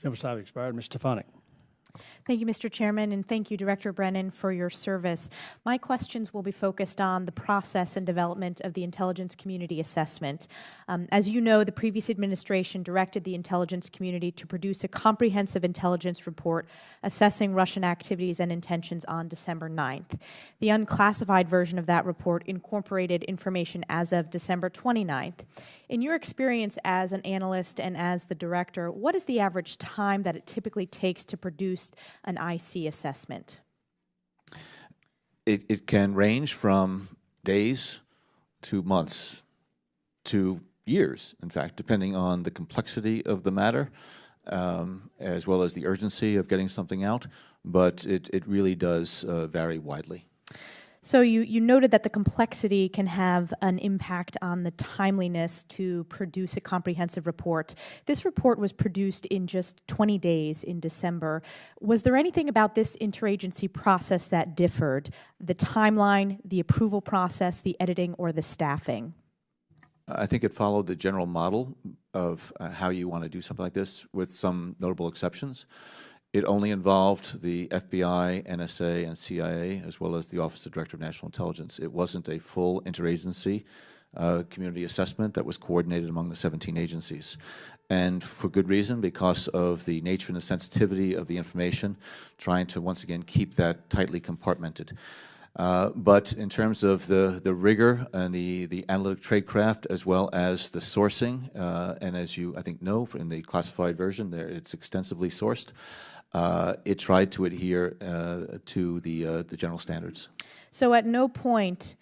Member time expired. Mr. Stefanik. Thank you, Mr. Chairman, and thank you, Director Brennan, for your service. My questions will be focused on the process and development of the intelligence community assessment. As you know, the previous administration directed the intelligence community to produce a comprehensive intelligence report assessing Russian activities and intentions on December 9th. The unclassified version of that report incorporated information as of December 29th. In your experience as an analyst and as the director, what is the average time that it typically takes to produce an IC assessment? It can range from days to months to years, in fact, depending on the complexity of the matter, as well as the urgency of getting something out, but it really does vary widely. So you noted that the complexity can have an impact on the timeliness to produce a comprehensive report. This report was produced in just 20 days in December. Was there anything about this interagency process that differed? The timeline, the approval process, the editing, or the staffing? I think it followed the general model of how you want to do something like this, with some notable exceptions. It only involved the FBI, NSA, and CIA, as well as the Office of Director of National Intelligence. It wasn't a full interagency community assessment that was coordinated among the 17 agencies. And for good reason, because of the nature and the sensitivity of the information, trying to once again keep that tightly compartmented. But in terms of the rigor and the analytic tradecraft, as well as the sourcing, and as you, I think, know, in the classified version, there it's extensively sourced. It tried to adhere to the general standards. So at no point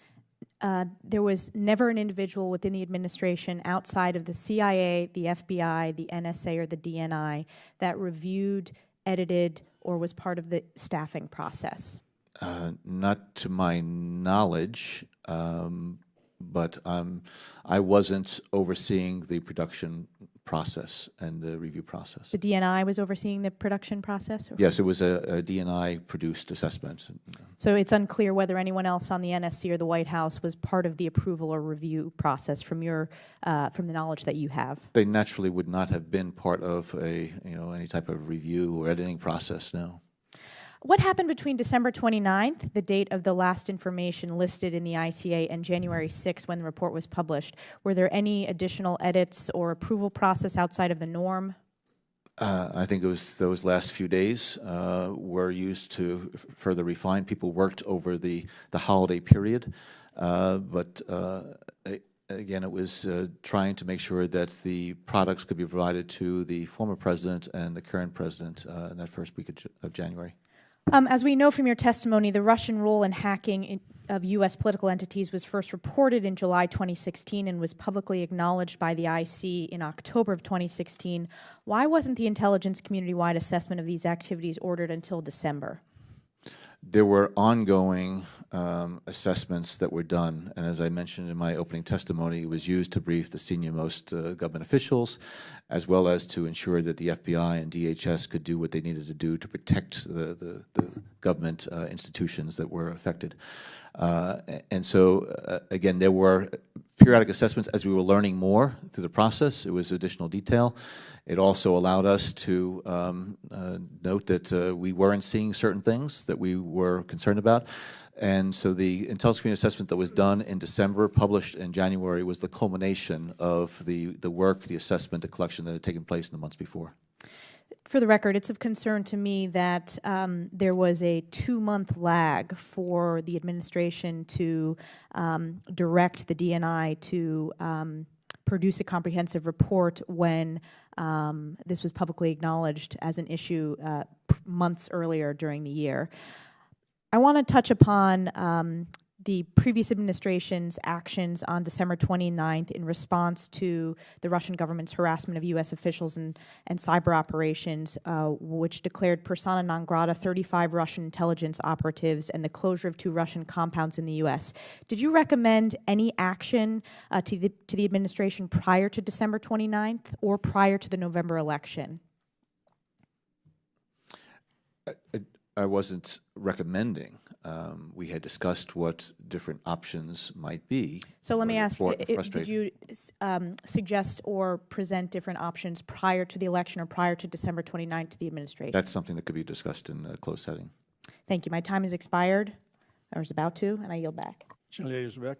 there was never an individual within the administration outside of the CIA, the FBI, the NSA, or the DNI that reviewed, edited, or was part of the staffing process? Not to my knowledge, but I wasn't overseeing the production process and the review process. The DNI was overseeing the production process? Or? Yes, it was a DNI-produced assessment. So it's unclear whether anyone else on the NSC or the White House was part of the approval or review process from your from the knowledge that you have? They naturally would not have been part of any type of review or editing process, no. What happened between December 29th, the date of the last information listed in the ICA, and January 6th, when the report was published? Were there any additional edits or approval process outside of the norm? I think it was those last few days were used to further refine. People worked over the holiday period, but again, it was trying to make sure that the products could be provided to the former president and the current president in that first week of January. As we know from your testimony, the Russian role in hacking of U.S. political entities was first reported in July 2016 and was publicly acknowledged by the IC in October of 2016. Why wasn't the intelligence community-wide assessment of these activities ordered until December? There were ongoing assessments that were done, and as I mentioned in my opening testimony, it was used to brief the senior-most government officials, as well as to ensure that the FBI and DHS could do what they needed to do to protect the government institutions that were affected. And so, again, there were periodic assessments as we were learning more through the process. It was additional detail. It also allowed us to note that we weren't seeing certain things that we were concerned about. And so the intelligence community assessment that was done in December, published in January, was the culmination of the work, the assessment, the collection that had taken place in the months before. For the record, it's of concern to me that there was a 2-month lag for the administration to direct the DNI to produce a comprehensive report when this was publicly acknowledged as an issue months earlier during the year. I want to touch upon the previous administration's actions on December 29th in response to the Russian government's harassment of U.S. officials and cyber operations, which declared persona non grata 35 Russian intelligence operatives and the closure of 2 Russian compounds in the U.S. Did you recommend any action to the administration prior to December 29th or prior to the November election? I wasn't recommending. we had discussed what different options might be. So let me ask, did frustrate. you suggest or present different options prior to the election or prior to December 29th to the administration? That's something that could be discussed in a closed setting. Thank you. My time has expired, or is about to, and I yield back. Gentlelady is back.